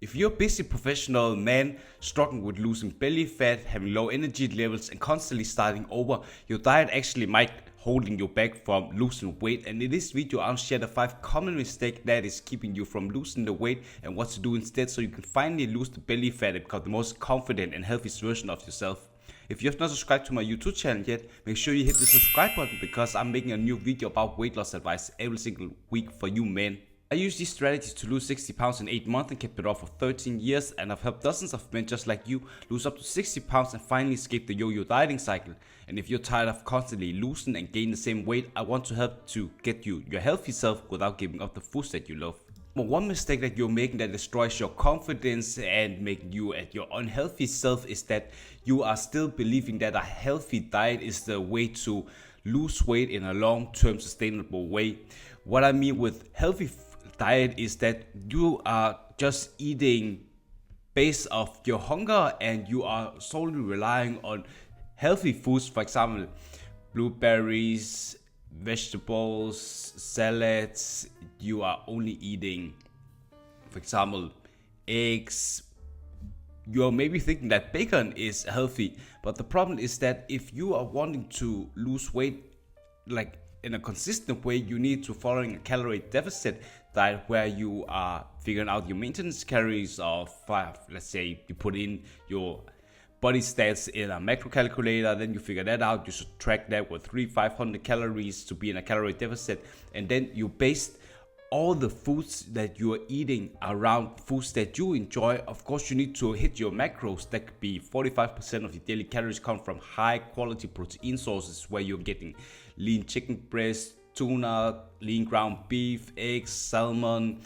If you're a busy professional man struggling with losing belly fat, having low energy levels, and constantly starting over, your diet actually might holding you back from losing weight. And in this video, I'll share the 5 common mistakes that is keeping you from losing the weight and what to do instead so you can finally lose the belly fat and become the most confident and healthiest version of yourself. If you have not subscribed to my YouTube channel yet, make sure you hit the subscribe button because I'm making a new video about weight loss advice every single week for you men. I used these strategies to lose 60 pounds in 8 months and kept it off for 13 years, and I've helped dozens of men just like you lose up to 60 pounds and finally escape the yo-yo dieting cycle. And if you're tired of constantly losing and gaining the same weight, I want to help to get you your healthy self without giving up the foods that you love. But one mistake that you're making that destroys your confidence and making you at your unhealthy self is that you are still believing that a healthy diet is the way to lose weight in a long-term sustainable way. What I mean with healthy diet is that you are just eating based off your hunger and you are solely relying on healthy foods, for example blueberries, vegetables, salads. You are only eating, for example, eggs. You're maybe thinking that bacon is healthy, but the problem is that if you are wanting to lose weight like in a consistent way, you need to following a calorie deficit diet where you are figuring out your maintenance calories of let's say you put in your body stats in a macro calculator, then you figure that out, you subtract that with 500 calories to be in a calorie deficit, and then you base all the foods that you are eating around foods that you enjoy. Of course, you need to hit your macros. That could be 45% of your daily calories come from high quality protein sources where you're getting lean chicken breast, tuna, lean ground beef, eggs, salmon,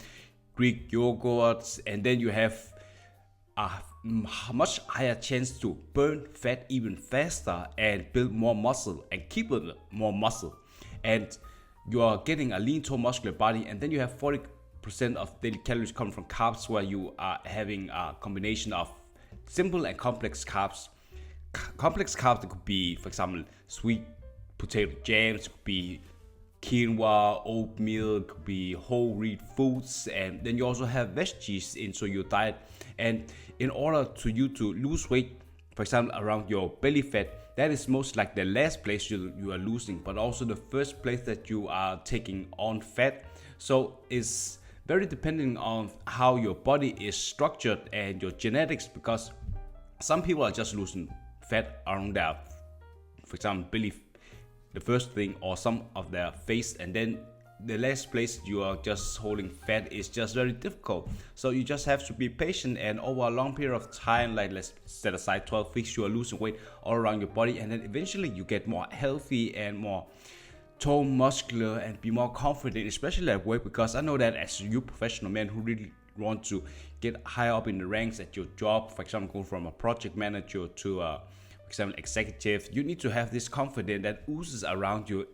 Greek yogurts, and then you have a much higher chance to burn fat even faster and build more muscle and keep more muscle. And you are getting a lean tone muscular body, and then you have 40% of daily calories come from carbs where you are having a combination of simple and complex carbs. Complex carbs that could be, for example, sweet potato jams, it could be quinoa, oatmeal, it could be whole wheat foods, and then you also have veggies into your diet. And in order to you to lose weight, for example around your belly fat, that is most like the last place you are losing, but also the first place that you are taking on fat. So it's very dependent on how your body is structured and your genetics, because some people are just losing fat around their, for example, belly, the first thing, or some of their face, and then the last place you are just holding fat is just very difficult. So you just have to be patient, and over a long period of time, like let's set aside 12 weeks, you are losing weight all around your body, and then eventually you get more healthy and more tone muscular and be more confident, especially at work. Because I know that as you professional men who really want to get higher up in the ranks at your job, for example going from a project manager to for example executive, you need to have this confidence that oozes around you.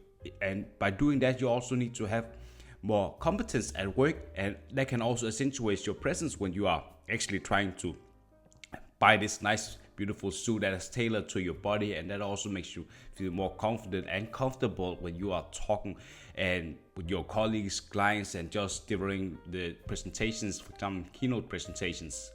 And by doing that, you also need to have more competence at work, and that can also accentuate your presence when you are actually trying to buy this nice beautiful suit that is tailored to your body, and that also makes you feel more confident and comfortable when you are talking and with your colleagues, clients, and just delivering the presentations, for example keynote presentations.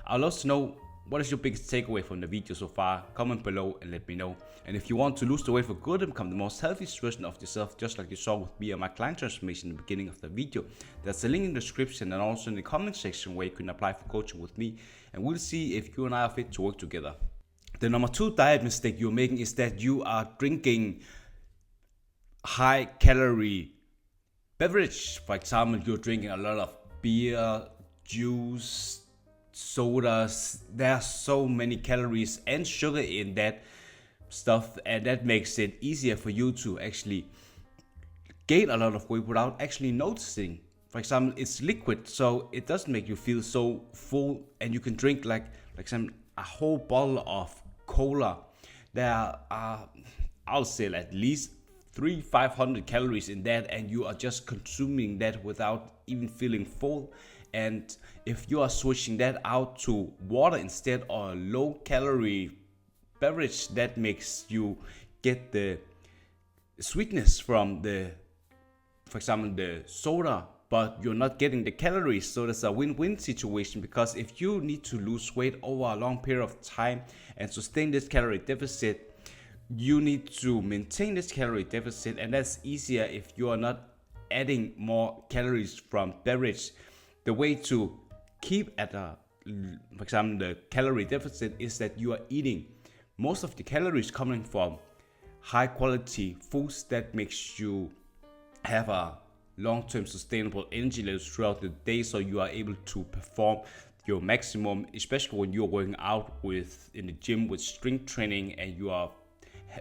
I'd love to know, what is your biggest takeaway from the video so far? Comment below and let me know. And if you want to lose the weight for good and become the most healthiest version of yourself, just like you saw with me and my client transformation in the beginning of the video, there's a link in the description and also in the comment section where you can apply for coaching with me, and we'll see if you and I are fit to work together. The number 2 diet mistake you're making is that you are drinking high calorie beverage. For example, you're drinking a lot of beer, juice, sodas. There are so many calories and sugar in that stuff, and that makes it easier for you to actually gain a lot of weight without actually noticing. For example, it's liquid, so it doesn't make you feel so full, and you can drink like a whole bottle of cola. There are, I'll say, at least 500 calories in that, and you are just consuming that without even feeling full. And if you are switching that out to water instead, or a low calorie beverage, that makes you get the sweetness from the, for example, the soda but you're not getting the calories. So there's a win-win situation, because if you need to lose weight over a long period of time and sustain this calorie deficit, you need to maintain this calorie deficit, and that's easier if you are not adding more calories from beverage. The way to keep at a, for example, the calorie deficit is that you are eating most of the calories coming from high quality foods that makes you have a long-term sustainable energy levels throughout the day, so you are able to perform your maximum, especially when you're working out in the gym with strength training, and you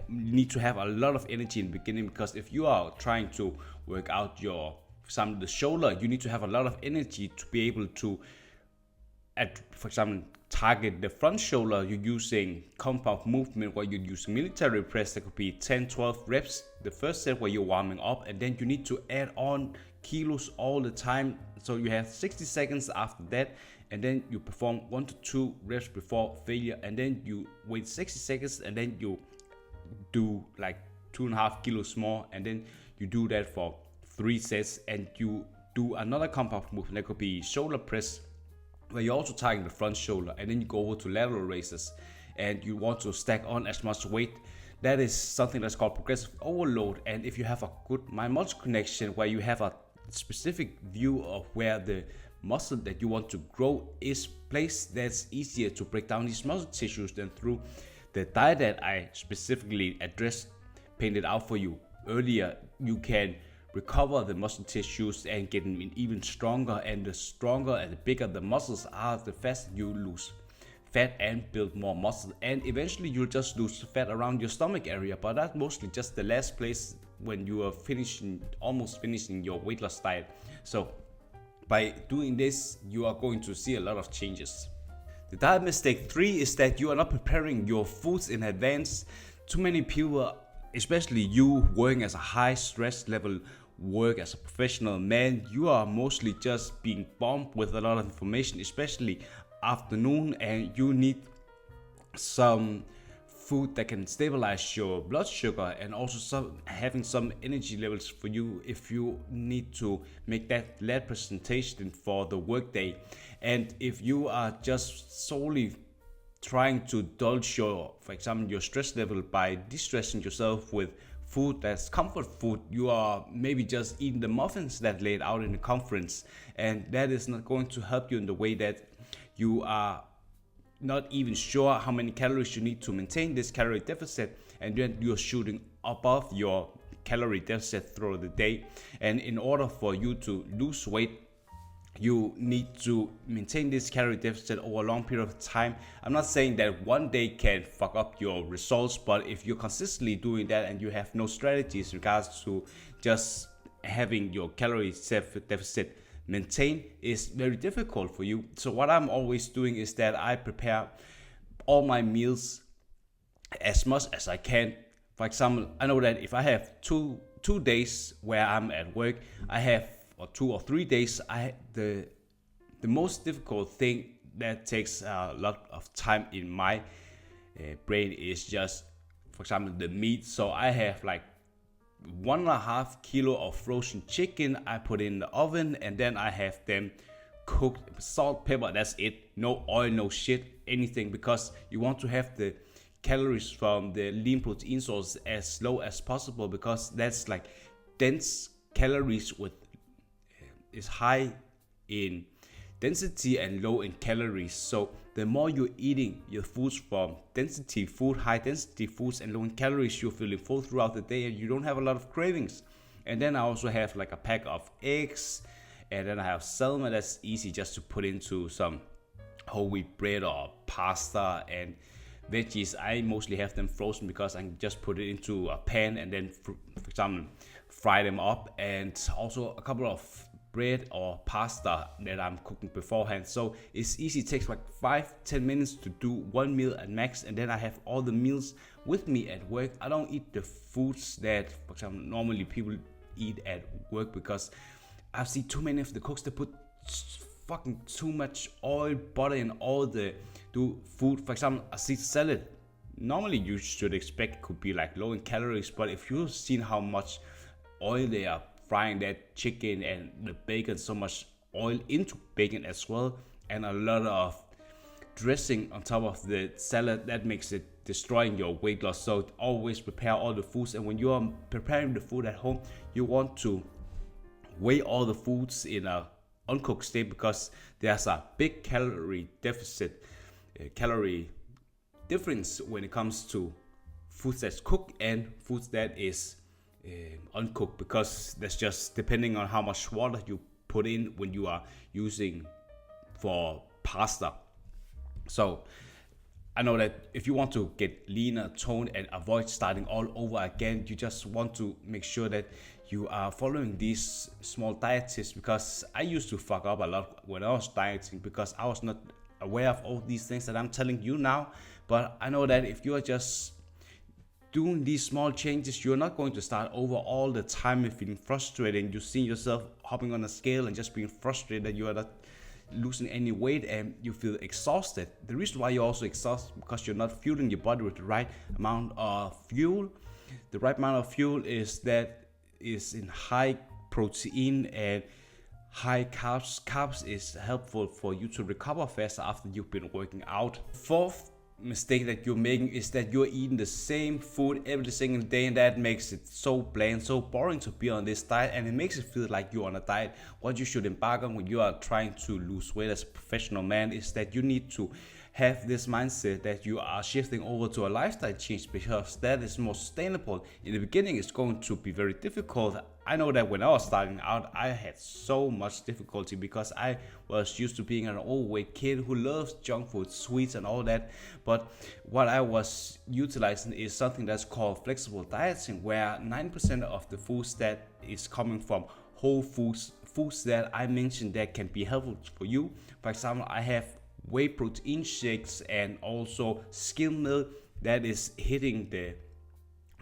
need to have a lot of energy in the beginning, because if you are trying to work out the shoulder, you need to have a lot of energy to be able to, for example, target the front shoulder. You're using compound movement where you're using military press. That could be 10-12 reps the first set where you're warming up, and then you need to add on kilos all the time, so you have 60 seconds after that, and then you perform 1 to 2 reps before failure, and then you wait 60 seconds, and then you do like 2.5 kilos more, and then you do that for 3 sets, and you do another compound movement. That could be shoulder press where you're also targeting the front shoulder, and then you go over to lateral raises, and you want to stack on as much weight. That is something that's called progressive overload. And if you have a good mind-muscle connection, where you have a specific view of where the muscle that you want to grow is placed, that's easier to break down these muscle tissues than through the diet that I specifically painted out for you earlier. You can recover the muscle tissues and get them even stronger, and the stronger and the bigger the muscles are, the faster you lose fat and build more muscle, and eventually you'll just lose fat around your stomach area, but that's mostly just the last place when you are almost finishing your weight loss diet. So by doing this, you are going to see a lot of changes. The diet mistake 3 is that you are not preparing your foods in advance. Too many people, especially you working as a high stress level work as a professional man, you are mostly just being bombed with a lot of information, especially afternoon, and you need some food that can stabilize your blood sugar, and also having some energy levels for you if you need to make that lab presentation for the workday. And if you are just solely trying to dulce for example, your stress level by distressing yourself with food that's comfort food, you are maybe just eating the muffins that laid out in the conference, and that is not going to help you in the way that you are not even sure how many calories you need to maintain this calorie deficit, and then you're shooting above your calorie deficit throughout the day. And in order for you to lose weight, you need to maintain this calorie deficit over a long period of time. I'm not saying that one day can fuck up your results, but if you're consistently doing that and you have no strategies in regards to just having your calorie deficit maintained, is very difficult for you. So what I'm always doing is that I prepare all my meals as much as I can. For example, I know that if I have two days where I'm at work, I have, or 2 or 3 days, the most difficult thing that takes a lot of time in my brain is just, for example, the meat. So I have like 1.5 kilo of frozen chicken I put in the oven, and then I have them cooked with salt, pepper, that's it. No oil, no shit, anything, because you want to have the calories from the lean protein source as low as possible, because that's like dense calories with is high in density and low in calories. So the more you're eating your foods from high density foods and low in calories, you're feeling full throughout the day and you don't have a lot of cravings. And then I also have like a pack of eggs, and then I have salmon that's easy just to put into some whole wheat bread or pasta. And veggies, I mostly have them frozen because I can just put it into a pan and then, for example, fry them up. And also a couple of bread or pasta that I'm cooking beforehand. So it's easy, it takes like 5-10 minutes to do one meal at max, and then I have all the meals with me at work. I don't eat the foods that, for example, normally people eat at work, because I've seen too many of the cooks that put fucking too much oil, butter in all the food. For example, a Caesar salad, normally you should expect could be like low in calories, but if you've seen how much oil they are frying that chicken and the bacon, so much oil into bacon as well, and a lot of dressing on top of the salad that makes it destroying your weight loss. So always prepare all the foods, and when you are preparing the food at home, you want to weigh all the foods in a uncooked state, because there's a big calorie deficit, calorie difference when it comes to foods that's cooked and foods that is uncooked, because that's just depending on how much water you put in when you are using for pasta. So I know that if you want to get leaner, toned, and avoid starting all over again, you just want to make sure that you are following these small diet tips, because I used to fuck up a lot when I was dieting because I was not aware of all these things that I'm telling you now. But I know that if you are just doing these small changes, you're not going to start over all the time and feeling frustrated, and you see yourself hopping on a scale and just being frustrated that you are not losing any weight and you feel exhausted. The reason why you're also exhausted because you're not fueling your body with the right amount of fuel. The right amount of fuel is in high protein and high carbs. Carbs is helpful for you to recover faster after you've been working out. Fourth mistake that you're making is that you're eating the same food every single day, and that makes it so bland, so boring to be on this diet, and it makes it feel like you're on a diet. What you should embark on when you are trying to lose weight as a professional man is that you need to have this mindset that you are shifting over to a lifestyle change, because that is more sustainable. In the beginning, it's going to be very difficult. I know that when I was starting out, I had so much difficulty because I was used to being an overweight kid who loves junk food, sweets, and all that. But what I was utilizing is something that's called flexible dieting, where 9% of the foods that is coming from whole foods that I mentioned that can be helpful for you. For example, I have whey protein shakes and also skim milk that is hitting the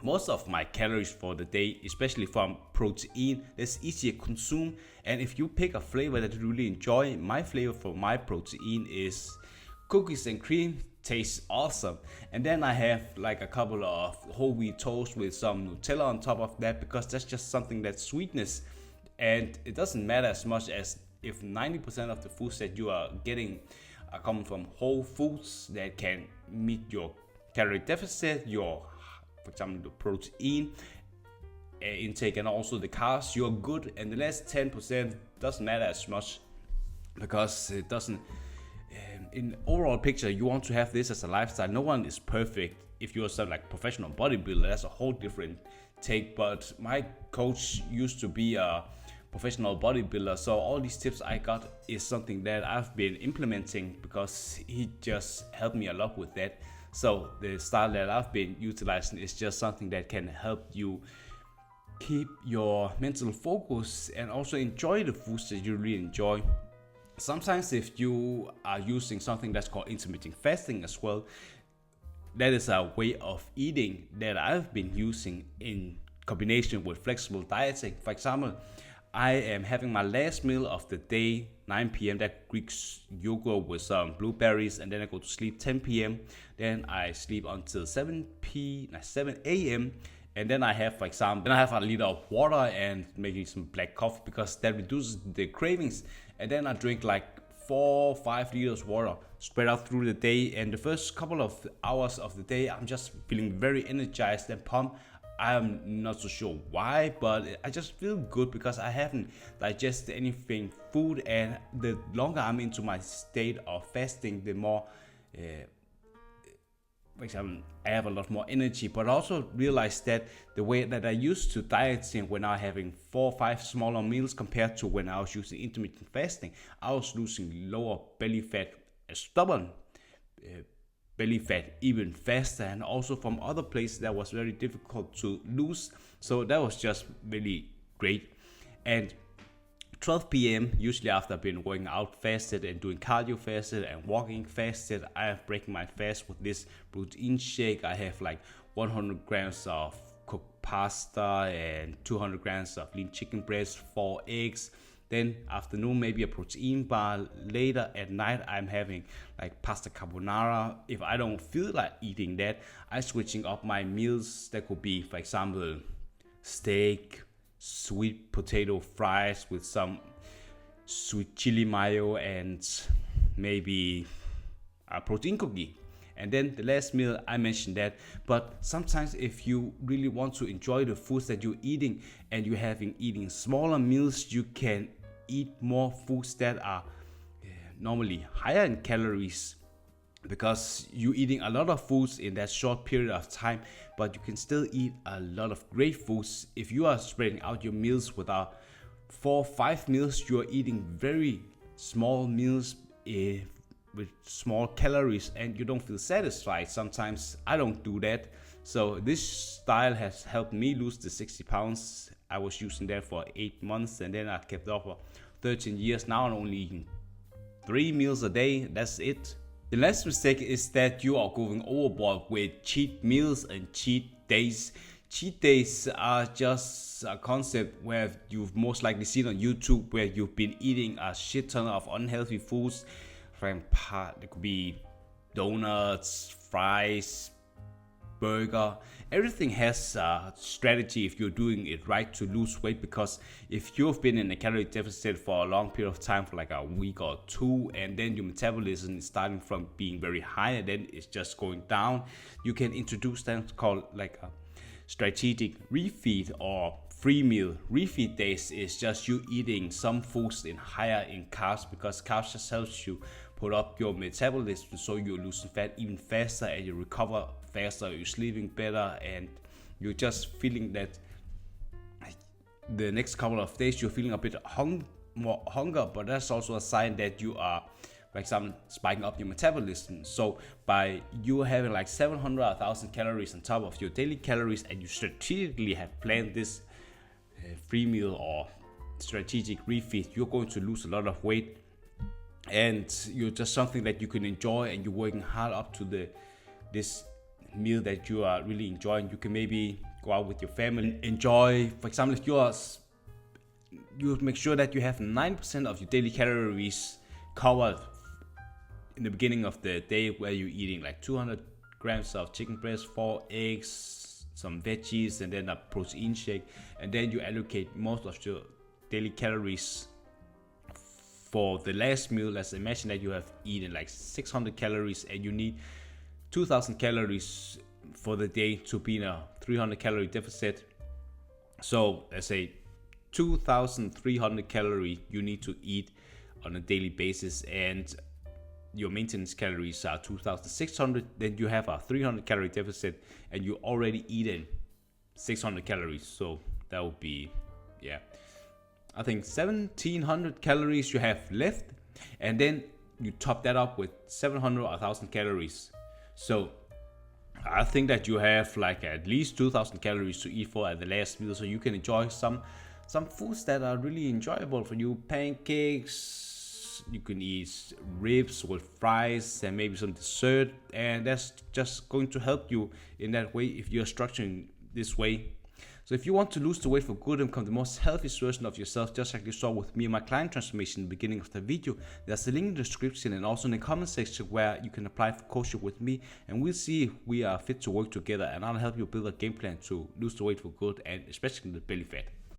most of my calories for the day, especially from protein that's easy to consume. And if you pick a flavor that you really enjoy, my flavor for my protein is cookies and cream. Tastes awesome. And then I have like a couple of whole wheat toast with some Nutella on top of that, because that's just something that's sweetness, and it doesn't matter as much as if 90% of the foods that you are getting are coming from whole foods that can meet your calorie deficit, your, for example, the protein intake and also the carbs, you're good. And the last 10% doesn't matter as much, because it doesn't, in overall picture, you want to have this as a lifestyle. No one is perfect. If you're some like professional bodybuilder, that's a whole different take. But my coach used to be a professional bodybuilder, so all these tips I got is something that I've been implementing because he just helped me a lot with that. So the style that I've been utilizing is just something that can help you keep your mental focus and also enjoy the foods that you really enjoy. Sometimes if you are using something that's called intermittent fasting as well, that is a way of eating that I've been using in combination with flexible dieting. For example, I am having my last meal of the day 9 p.m. that Greek yogurt with some blueberries, and then I go to sleep 10 p.m. Then I sleep until 7 a.m. And then I have, for example, a liter of water and maybe some black coffee, because that reduces the cravings. And then I drink like 4-5 liters water spread out through the day. And the first couple of hours of the day, I'm just feeling very energized and pumped. I'm not so sure why, but I just feel good because I haven't digested anything food. And the longer I'm into my state of fasting, the more for example, I have a lot more energy. But I also realized that the way that I used to dieting when I was having 4 or 5 smaller meals compared to when I was using intermittent fasting, I was losing lower belly fat, stubborn belly fat even faster, and also from other places that was very difficult to lose. So that was just really great. And 12 p.m. usually after I've been working out fasted and doing cardio fasted and walking fasted, I have breaking my fast with this protein shake. I have like 100 grams of cooked pasta and 200 grams of lean chicken breast, 4 eggs. Then afternoon, maybe a protein bar. Later at night, I'm having like pasta carbonara. If I don't feel like eating that, I'm switching up my meals. That could be, for example, steak, sweet potato fries with some sweet chili mayo and maybe a protein cookie. And then the last meal I mentioned that, but sometimes if you really want to enjoy the foods that you're eating and you're eating smaller meals, you can eat more foods that are normally higher in calories, because you're eating a lot of foods in that short period of time, but you can still eat a lot of great foods. If you are spreading out your meals with 4-5 meals, you are eating very small meals with small calories, and you don't feel satisfied. Sometimes I don't do that. So this style has helped me lose the 60 pounds. I was using that for 8 months, and then I kept it up for 13 years. Now I'm only eating 3 meals a day. That's it. The last mistake is that you are going overboard with cheat meals and cheat days. Cheat days are just a concept where you've most likely seen on YouTube, where you've been eating a shit ton of unhealthy foods. It could be donuts, fries, burger. Everything has a strategy if you're doing it right to lose weight, because if you've been in a calorie deficit for a long period of time, for like a week or two, and then your metabolism is starting from being very high and then it's just going down, you can introduce that called like a strategic refeed or free meal. Refeed days is just you eating some foods higher in carbs, because carbs just helps you put up your metabolism, so you're losing fat even faster and you recover faster, you're sleeping better, and you're just feeling that the next couple of days you're feeling a bit more hunger, but that's also a sign that you are, for example, spiking up your metabolism. So by you having like 700 or 1,000 calories on top of your daily calories, and you strategically have planned this free meal or strategic refeed, you're going to lose a lot of weight, and you're just something that you can enjoy, and you're working hard up to this meal that you are really enjoying. You can maybe go out with your family, enjoy, for example, if you make sure that you have 9% of your daily calories covered in the beginning of the day, where you're eating like 200 grams of chicken breast, 4 eggs, some veggies, and then a protein shake, and then you allocate most of your daily calories for the last meal. Let's imagine that you have eaten like 600 calories and you need 2,000 calories for the day to be in a 300 calorie deficit. So let's say 2,300 calories you need to eat on a daily basis, and your maintenance calories are 2,600. Then you have a 300 calorie deficit and you already eaten 600 calories. So that would be, I think 1,700 calories you have left, and then you top that up with 700 or 1,000 calories. So I think that you have like at least 2,000 calories to eat for at the last meal, so you can enjoy some foods that are really enjoyable for you. Pancakes, you can eat ribs with fries and maybe some dessert, and that's just going to help you in that way if you're structuring this way. So if you want to lose the weight for good and become the most healthiest version of yourself, just like you saw with me and my client transformation in the beginning of the video, there's a link in the description and also in the comment section where you can apply for coaching with me, and we'll see if we are fit to work together, and I'll help you build a game plan to lose the weight for good, and especially the belly fat.